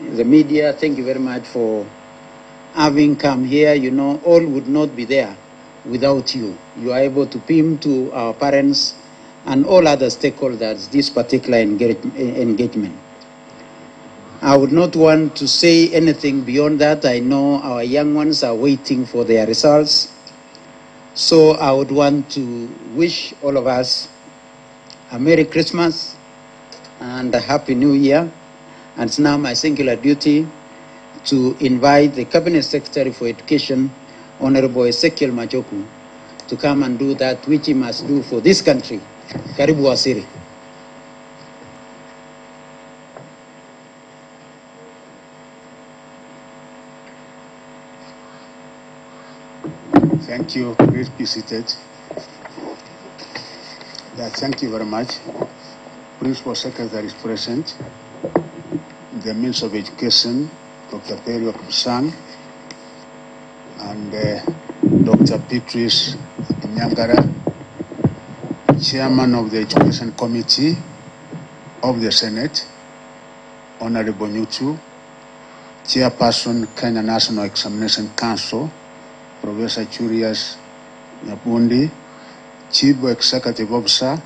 the media, thank you very much for having come here. You know, all would not be there without you. You are able to beam to our parents and all other stakeholders this particular engagement. I would not want to say anything beyond that. I know our young ones are waiting for their results. So I would want to wish all of us a Merry Christmas and a Happy New Year. And it's now my singular duty to invite the Cabinet Secretary for Education, Honorable Waziri Machogu, to come and do that which he must do for this country. Karibu Waziri. Thank you. Please be seated. Thank you very much. Principal Secretary is present. The Minister of Education, Dr. Perio Kusang, and Dr. Beatrice Nyangara, Chairman of the Education Committee of the Senate, Honorable Nyutu, Chairperson, Kenya National Examination Council, Professor Churias Nyabundi, Chief Executive Officer,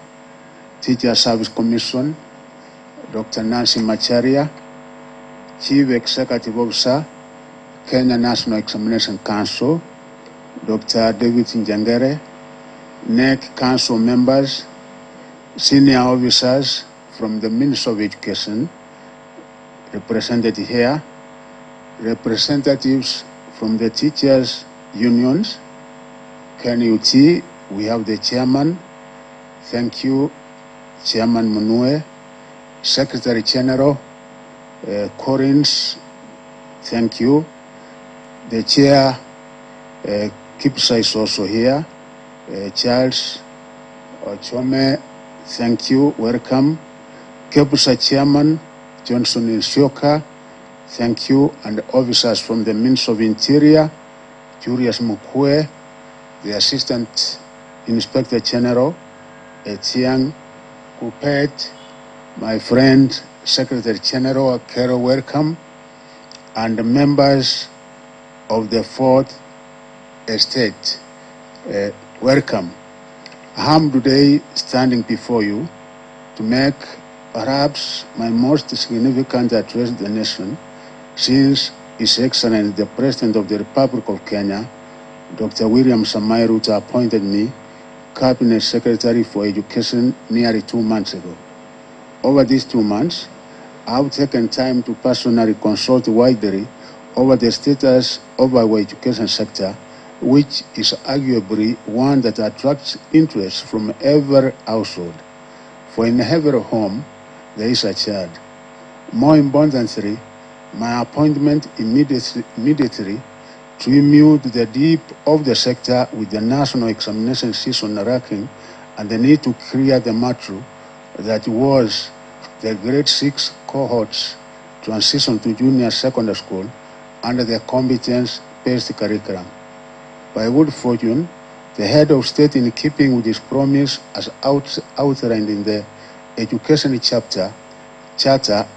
Teacher Service Commission, Dr. Nancy Macharia, Chief Executive Officer, Kenya National Examination Council, Dr. David Njangere, NEC Council members, senior officers from the Ministry of Education, represented here, representatives from the teachers' unions, KNUT, we have the chairman. Thank you, Chairman Munue. Secretary General, Corins, thank you. The chair, Kipsa is also here. Charles Ochome, thank you, welcome. Kipsa Chairman, Johnson Inshoka, thank you. And officers from the Ministry of Interior, Julius Mukwe, the Assistant Inspector General, Etiang Kupet, my friend, Secretary General Kero, welcome, and the members of the Fourth Estate, welcome. I am today standing before you to make perhaps my most significant address to the nation since His Excellency the President of the Republic of Kenya, Dr. William Samoei Ruto, appointed me Cabinet Secretary for Education nearly 2 months ago. Over these 2 months, I have taken time to personally consult widely over the status of our education sector, which is arguably one that attracts interest from every household. For in every home, there is a child. More importantly, my appointment immediately tribute the deep of the sector with the national examination season racking and the need to clear the matter that was the grade 6 cohorts transition to junior secondary school under the competence-based curriculum. By good fortune, the head of state, in keeping with his promise as outlined in the education charter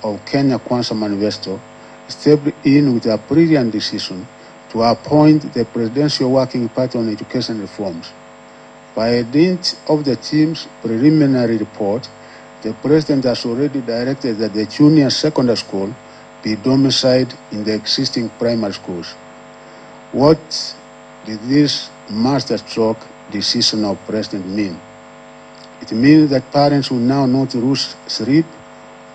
of Kenya Kwanza Manifesto, stepped in with a brilliant decision to appoint the Presidential Working Party on Education Reforms. By dint of the team's preliminary report, the President has already directed that the junior secondary school be domiciled in the existing primary schools. What did this masterstroke decision of President mean? It means that parents will now not lose sleep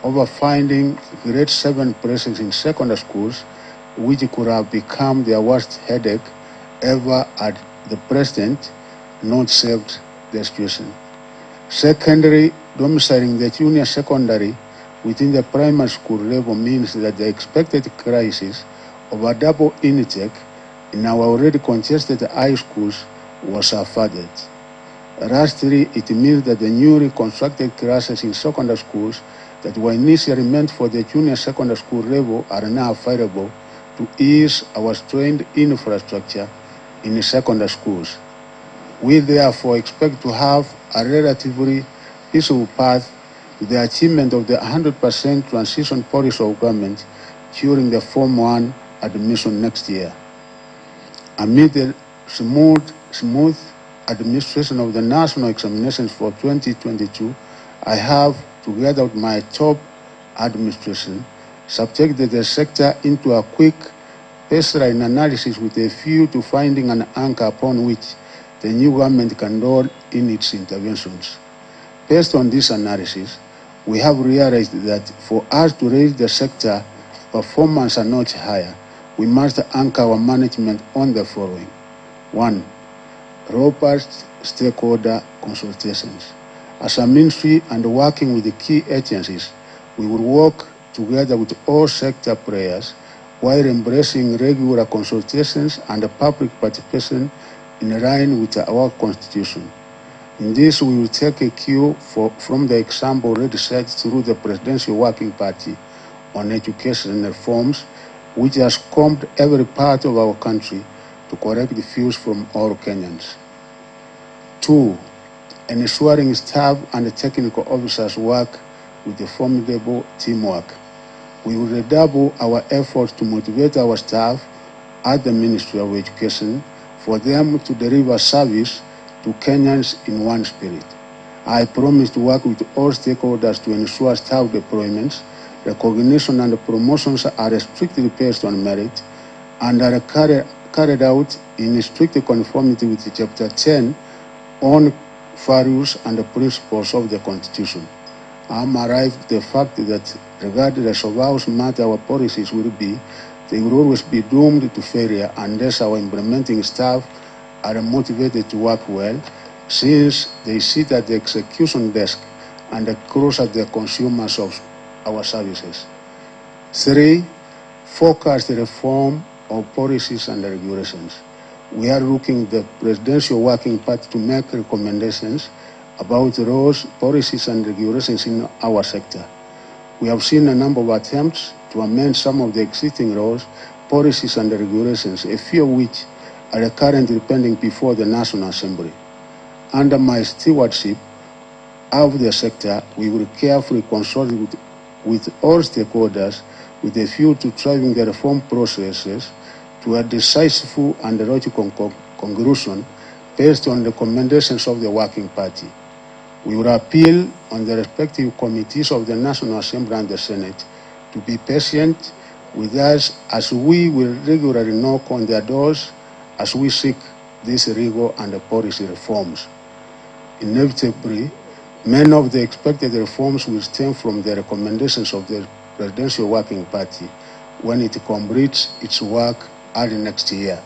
over finding grade 7 places in secondary schools, which could have become their worst headache ever had the President not saved the situation. Secondary, domiciling the junior secondary within the primary school level means that the expected crisis of a double intake in our already congested high schools was averted. Lastly, it means that the newly constructed classes in secondary schools that were initially meant for the junior secondary school level are now available to ease our strained infrastructure in secondary schools. We therefore expect to have a relatively peaceful path to the achievement of the 100% transition policy of government during the Form 1 admission next year. Amid the smooth administration of the national examinations for 2022, I have, together with my top administration, subjected the sector into a quick baseline analysis with a view to finding an anchor upon which the new government can roll in its interventions. Based on this analysis, we have realized that for us to raise the sector performance a notch higher, we must anchor our management on the following. 1. Robust stakeholder consultations. As a ministry and working with the key agencies, we will work together with all sector players while embracing regular consultations and public participation in line with our constitution. In this, we will take a cue from the example already set through the Presidential Working Party on education reforms, which has combed every part of our country to correct the views from all Kenyans. 2. Ensuring staff and technical officers work with a formidable teamwork. We will redouble our efforts to motivate our staff at the Ministry of Education for them to deliver service to Kenyans in one spirit. I promise to work with all stakeholders to ensure staff deployments, recognition and promotions are strictly based on merit and are carried out in strict conformity with Chapter 10 on values and the principles of the Constitution. I am arrived at the fact that regardless of how smart our policies will be, they will always be doomed to failure unless our implementing staff are motivated to work well, since they sit at the execution desk and close at the consumers of our services. 3. Focused reform of policies and regulations. We are looking at the Presidential Working Party to make recommendations about laws, policies, and regulations in our sector. We have seen a number of attempts to amend some of the existing laws, policies, and regulations, a few of which are currently pending before the National Assembly. Under my stewardship of the sector, we will carefully consult with all stakeholders with a view to driving the reform processes to a decisive and logical conclusion based on the recommendations of the Working Party. We will appeal on the respective committees of the National Assembly and the Senate to be patient with us as we will regularly knock on their doors as we seek this rigor and the policy reforms. Inevitably, many of the expected reforms will stem from the recommendations of the Presidential Working Party when it completes its work early next year.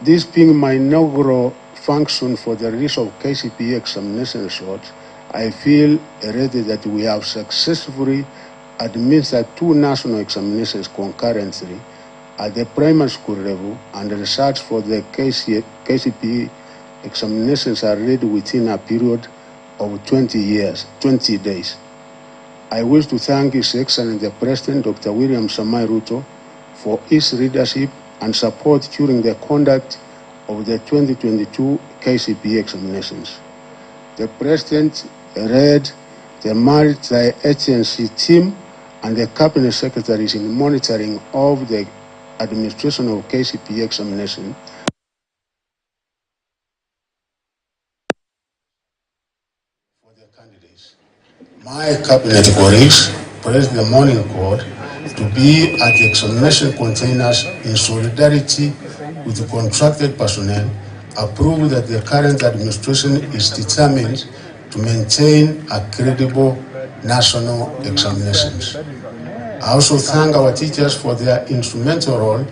This being my inaugural function for the release of KCPE examination results, I feel ready that we have successfully administered 2 national examinations concurrently at the primary school level, and the results for the KCPE examinations are ready within a period of 20 days. I wish to thank His Excellency the President, Dr. William Samoei Ruto, for his leadership and support during the conduct of the 2022 KCPE examinations. The President led the multi-agency team and the Cabinet Secretaries in monitoring of the administration of KCPE examination for the candidates. My Cabinet colleagues placed the morning call to be at the examination containers in solidarity with the contracted personnel, approved that the current administration is determined to maintain a credible national examinations. I also thank our teachers for their instrumental role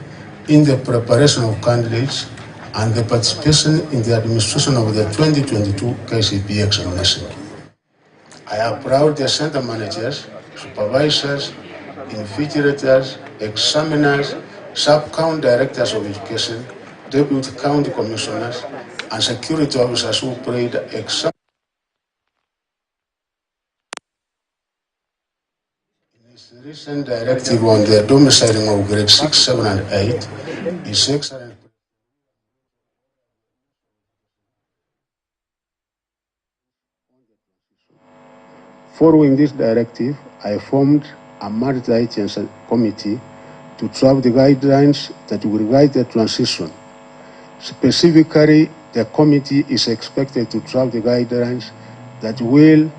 in the preparation of candidates and the participation in the administration of the 2022 KCPE examination. I applaud the center managers, supervisors, invigilators, examiners, sub-county directors of education, deputy county commissioners, and security officers who played exam. In his recent directive on the domiciling of grade 6, 7, and 8, His Excellency Following this directive, I formed a multi-agency committee to draft the guidelines that will guide the transition. Specifically, the committee is expected to draft the guidelines that will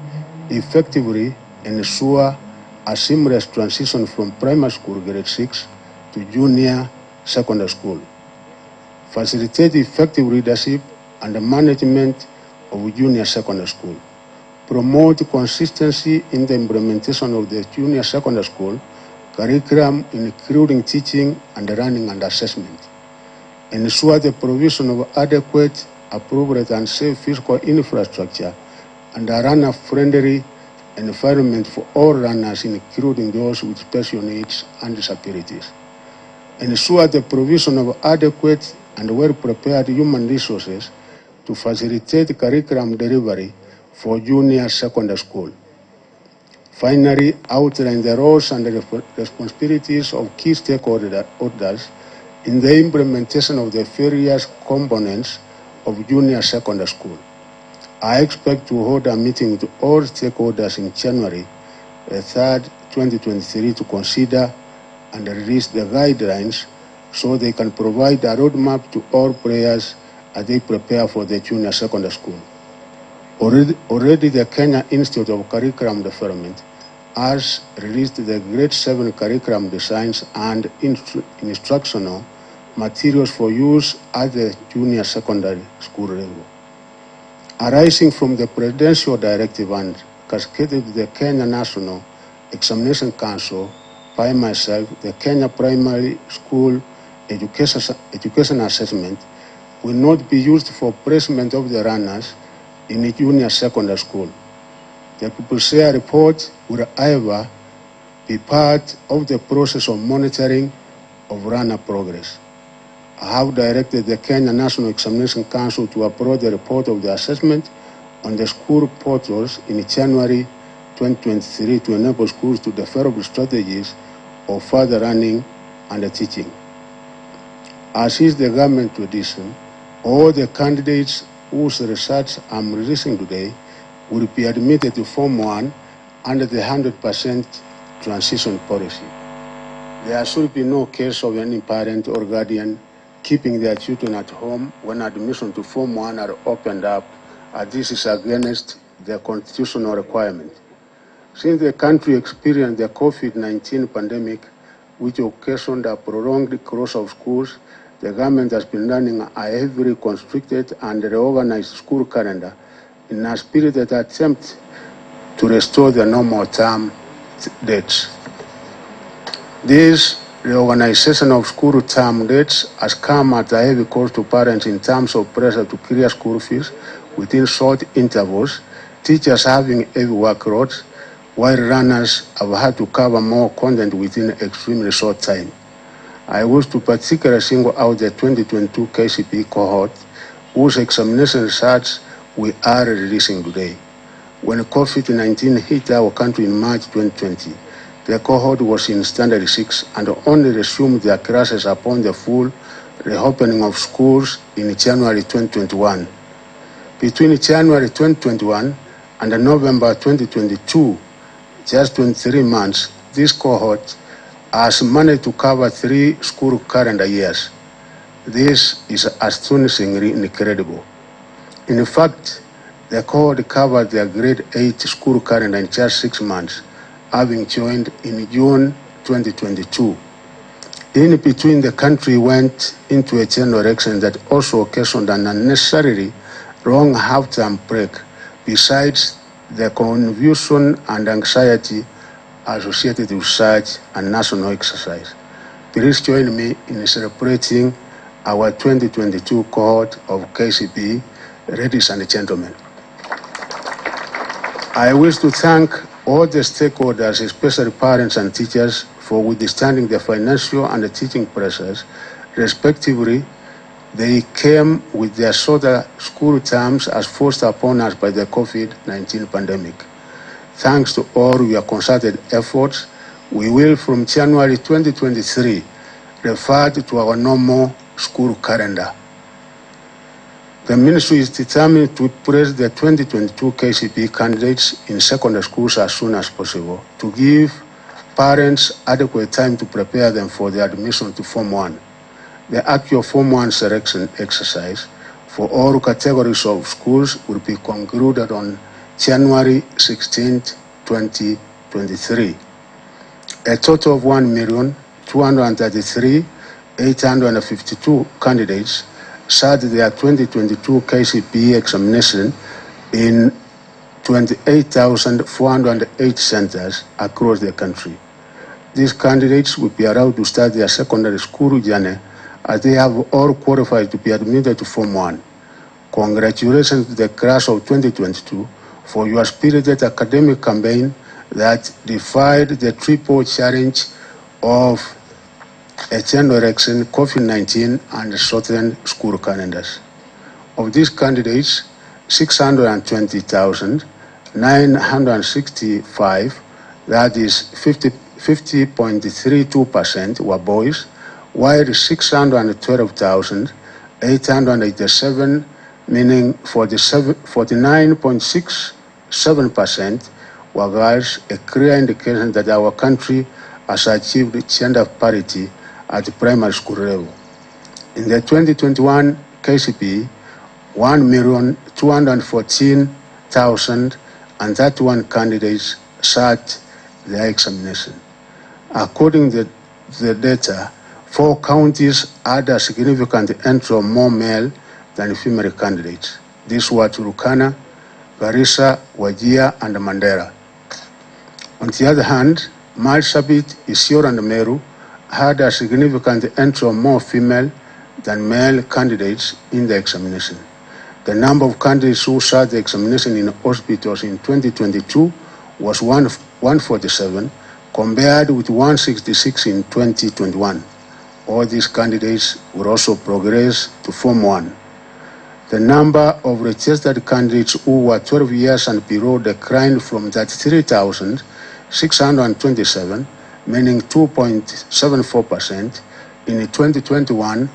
effectively ensure a seamless transition from primary school grade 6 to junior secondary school, facilitate effective leadership and management of junior secondary school, promote consistency in the implementation of the junior secondary school curriculum, including teaching and learning and assessment, ensure the provision of adequate, appropriate, and safe physical infrastructure and a runner-friendly environment for all runners, including those with special needs and disabilities. Ensure the provision of adequate and well-prepared human resources to facilitate curriculum delivery for junior secondary school. Finally, outline the roles and the responsibilities of key stakeholders in the implementation of the various components of junior secondary school. I expect to hold a meeting with all stakeholders in January 3rd, 2023 to consider and release the guidelines so they can provide a roadmap to all players as they prepare for the junior secondary school. Already the Kenya Institute of Curriculum Development has released the grade 7 curriculum designs and instructional materials for use at the junior secondary school level. Arising from the Presidential Directive and cascaded to the Kenya National Examination Council, by myself, the Kenya Primary School Education Assessment will not be used for placement of the runners in a junior secondary school. The PPCA report will, however, be part of the process of monitoring of runner progress. I have directed the Kenya National Examination Council to upload the report of the assessment on the school portals in January 2023 to enable schools to develop strategies of further learning and teaching. As is the government tradition, all the candidates whose results I'm releasing today will be admitted to Form 1 under the 100% transition policy. There should be no case of any parent or guardian keeping their children at home when admission to Form 1 are opened up, as this is against the constitutional requirement. Since the country experienced the COVID-19 pandemic, which occasioned a prolonged close of schools, the government has been running a heavily constricted and reorganized school calendar in a spirited attempt to restore the normal term dates. This reorganization of school term dates has come at a heavy cost to parents in terms of pressure to clear school fees within short intervals, teachers having heavy workloads, while runners have had to cover more content within extremely short time. I wish to particularly single out the 2022 KCPE cohort, whose examination results we are releasing today. When COVID-19 hit our country in March 2020, the cohort was in Standard 6 and only resumed their classes upon the full reopening of schools in January 2021. Between January 2021 and November 2022, just 23 months, this cohort has managed to cover 3 school calendar years. This is astonishingly incredible. In fact, the cohort covered their grade 8 school calendar in just 6 months, having joined in June 2022. In between, the country went into a general election that also occasioned an unnecessarily long half-term break, besides the confusion and anxiety associated with such a national exercise. Please join me in celebrating our 2022 cohort of KCPE, ladies and gentlemen. I wish to thank all the stakeholders, especially parents and teachers, for withstanding the financial and the teaching pressures, respectively. They came with their shorter school terms as forced upon us by the COVID-19 pandemic. Thanks to all your concerted efforts, we will from January 2023 revert to our normal school calendar. The Ministry is determined to place the 2022 KCPE candidates in secondary schools as soon as possible to give parents adequate time to prepare them for the admission to Form 1. The actual Form 1 selection exercise for all categories of schools will be concluded on January 16, 2023. A total of 1,233,852 candidates sat their 2022 KCPE examination in 28,408 centers across the country. These candidates will be allowed to start their secondary school journey as they have all qualified to be admitted to Form 1. Congratulations to the class of 2022 for your spirited academic campaign that defied the triple challenge of a general election, COVID-19, and shortened school calendars. Of these candidates, 620,965, that is 50.32%, were boys, while 612,887, meaning 49.67%, were girls, a clear indication that our country has achieved gender parity at the primary school level. In the 2021 KCPE, 1,214,031 candidates sat their examination. According to the data, 4 counties had a significant entry of more male than female candidates. These were Turkana, Garissa, Wajir, and Mandera. On the other hand, Marsabit, Isiolo, and Meru had a significant entry of more female than male candidates in the examination. The number of candidates who sat the examination in hospitals in 2022 was 147, compared with 166 in 2021. All these candidates will also progress to Form 1. The number of registered candidates who were 12 years and below declined from 33,627, meaning 2.74% in 2021,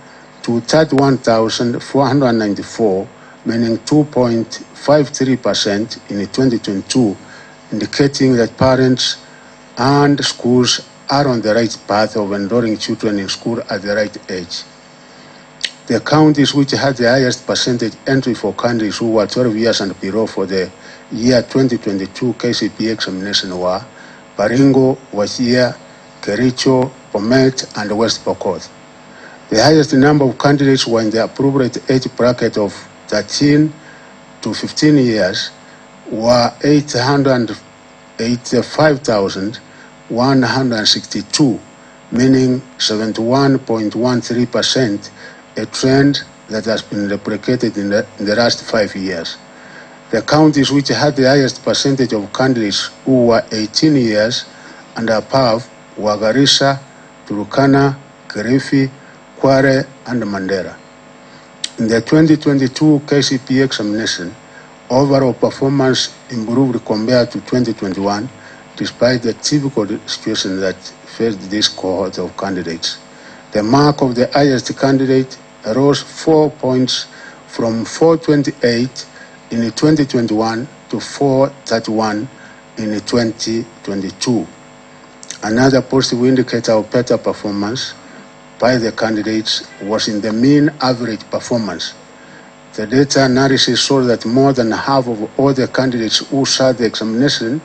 to 31,494, meaning 2.53% in 2022, indicating that parents and schools are on the right path of enrolling children in school at the right age. The counties which had the highest percentage entry for candidates who were 12 years and below for the year 2022 KCPE examination were Baringo, Wajir, Kericho, Bomet, and West Pokot. The highest number of candidates were in the appropriate age bracket of 13 to 15 years, were 885,162, meaning 71.13%, a trend that has been replicated in the last 5 years. The counties which had the highest percentage of candidates who were 18 years and above were Garissa, Turkana, Kilifi, Kwale, and Mandera. In the 2022 KCPE examination, overall performance improved compared to 2021, despite the typical situation that faced this cohort of candidates. The mark of the highest candidate rose 4 points from 428 in 2021 to 431 in 2022. Another positive indicator of better performance by the candidates was in the mean average performance. The data analysis showed that more than half of all the candidates who sat the examination,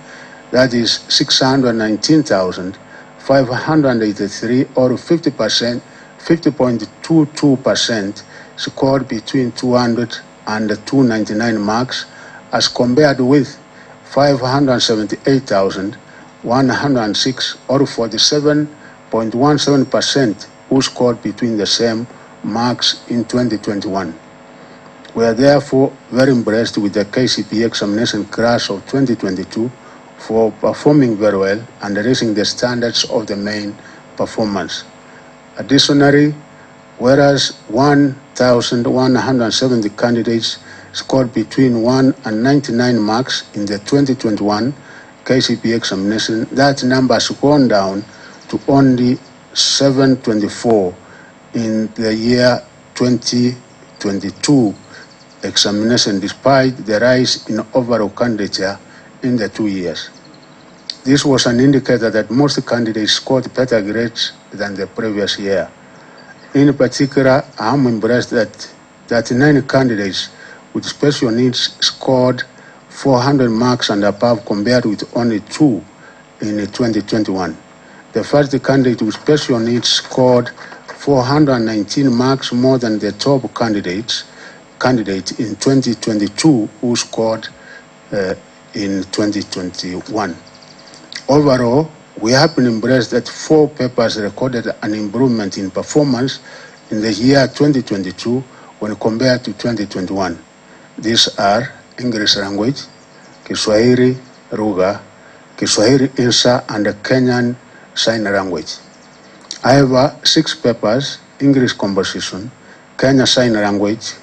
that is 619,583, or 50.22%, scored between 200 and 299 marks, as compared with 578,106, or 47.17%, who scored between the same marks in 2021. We are therefore very impressed with the KCPE examination class of 2022 for performing very well and raising the standards of the main performance. Additionally, whereas 1,170 candidates scored between 1 and 99 marks in the 2021 KCPE examination, that number has gone down to only 724 in the year 2022 examination, despite the rise in overall candidature in the 2 years. this was an indicator that most candidates scored better grades than the previous year. In particular, I am impressed that 9 candidates with special needs scored 400 marks and above, compared with only 2 in 2021. The first candidate with special needs scored 419 marks more than the top candidate in 2022, who scored in 2021. Overall, we have been impressed that 4 papers recorded an improvement in performance in the year 2022 when compared to 2021. These are English language, Kiswahili Lugha, Kiswahili Insa, and the Kenyan Sign Language. However, 6 papers, English composition, Kenya Sign Language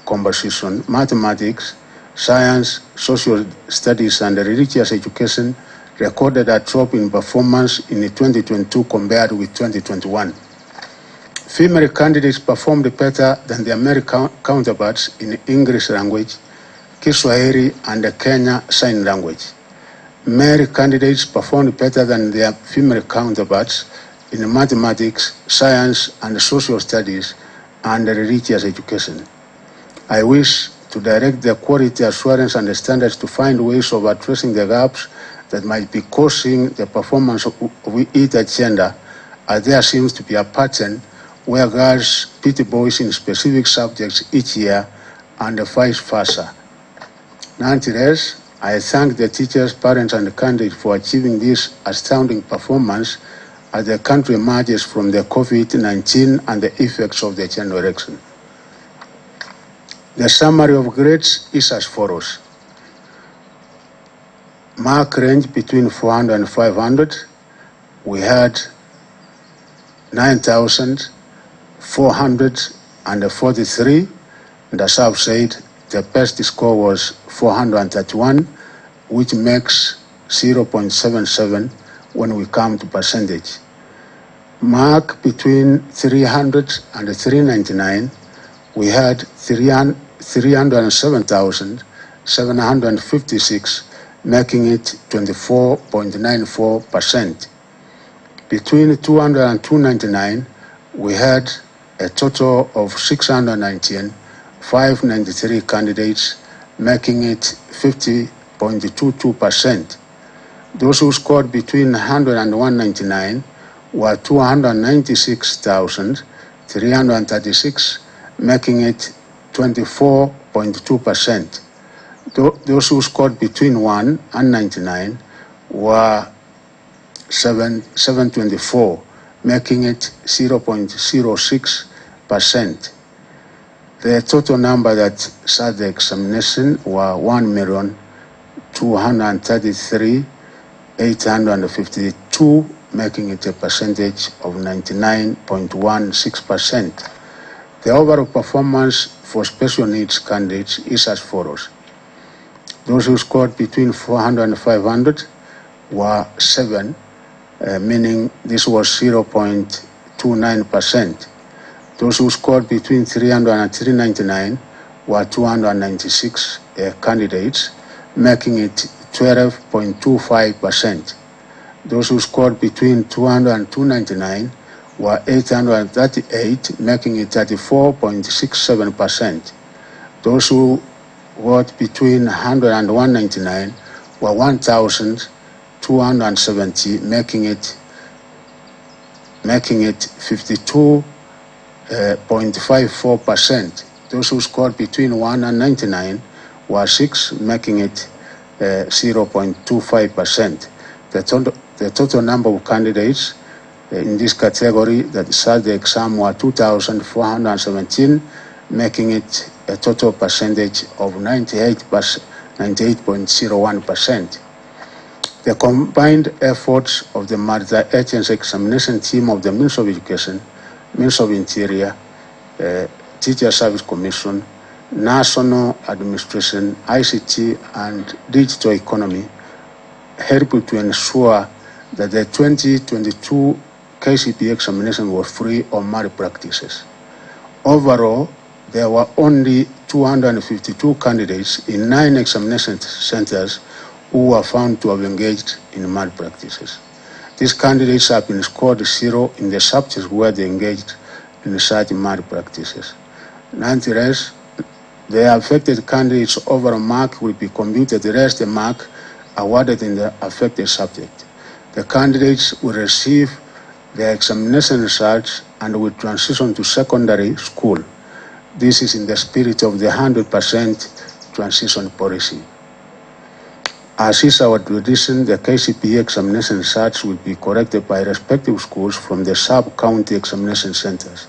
composition, mathematics, science, social studies, and religious education, recorded a drop in performance in 2022 compared with 2021. Female candidates performed better than their male counterparts in English language, Kiswahili, and the Kenya Sign Language. Male candidates performed better than their female counterparts in mathematics, science, and social studies, and religious education. I wish to direct the quality assurance and the standards to find ways of addressing the gaps that might be causing the performance of each agenda, as there seems to be a pattern where girls beat boys in specific subjects each year and vice versa. Nonetheless, I thank the teachers, parents, and the candidates for achieving this astounding performance as the country emerges from the COVID-19 and the effects of the general election. The summary of grades is as follows. Mark range between 400 and 500. We had 9,443, and as I've said, the best score was 431, which makes 0.77 when we come to percentage. Mark between 300 and 399, we had 307,756, making it 24.94%. Between 200 and 299, we had a total of 619,593 candidates, making it 50.22%. Those who scored between 100 and 199 were 296,336, making it 24.2%. Those who scored between 1 and 99 were 724, making it 0.06%. The total number that sat the examination were 1,233,852, making it a percentage of 99.16%. The overall performance for special needs candidates is as follows. Those who scored between 400 and 500 were 7, meaning this was 0.29%. Those who scored between 300 and 399 were 296 candidates, making it 12.25%. Those who scored between 200 and 299 were 838, making it 34.67%. Those who scored between 100 and 199 were 1,270, making it 52.54%. Those who scored between 1 and 99 were 6, making it 0.25%. The total number of candidates in this category that sat the exam were 2,417, making it a total percentage of 98.01%. The combined efforts of the multi-agency examination team of the Ministry of Education, Ministry of Interior, Teacher Service Commission, National Administration, ICT, and Digital Economy helped to ensure that the 2022 KCPE examination was free of malpractices. Overall, there were only 252 candidates in 9 examination centers who were found to have engaged in malpractices. These candidates have been scored 0 in the subjects where they engaged in such malpractices. Nonetheless, the affected candidates' overall mark will be computed as the mark awarded in the affected subject. The candidates will receive their examination results and will transition to secondary school. This is in the spirit of the 100% transition policy. As is our tradition, the KCPE examination results will be corrected by respective schools from the sub-county examination centers,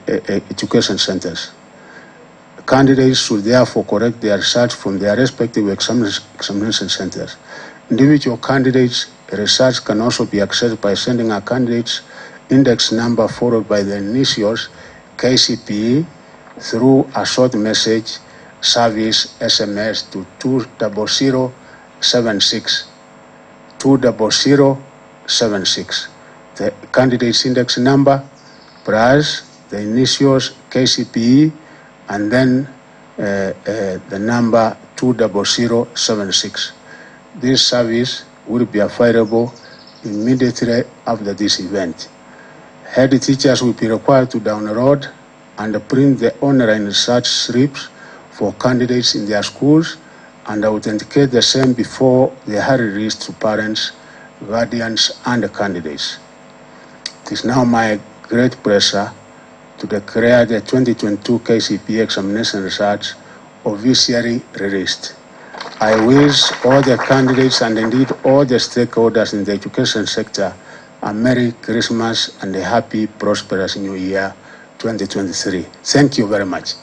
education centers. Candidates should therefore correct their results from their respective examination centers. Individual candidates' results can also be accessed by sending a candidate's index number followed by the initials KCPE through a short message service SMS to 20076. 20076. The candidate's index number plus the initials KCPE and then the number 20076. This service will be available immediately after this event. Head teachers will be required to download and print the online research slips for candidates in their schools and authenticate the same before they are released to parents, guardians, and candidates. It is now my great pleasure to declare the 2022 KCPE examination results officially released. I wish all the candidates and indeed all the stakeholders in the education sector a Merry Christmas and a happy, prosperous New Year 2023. Thank you very much.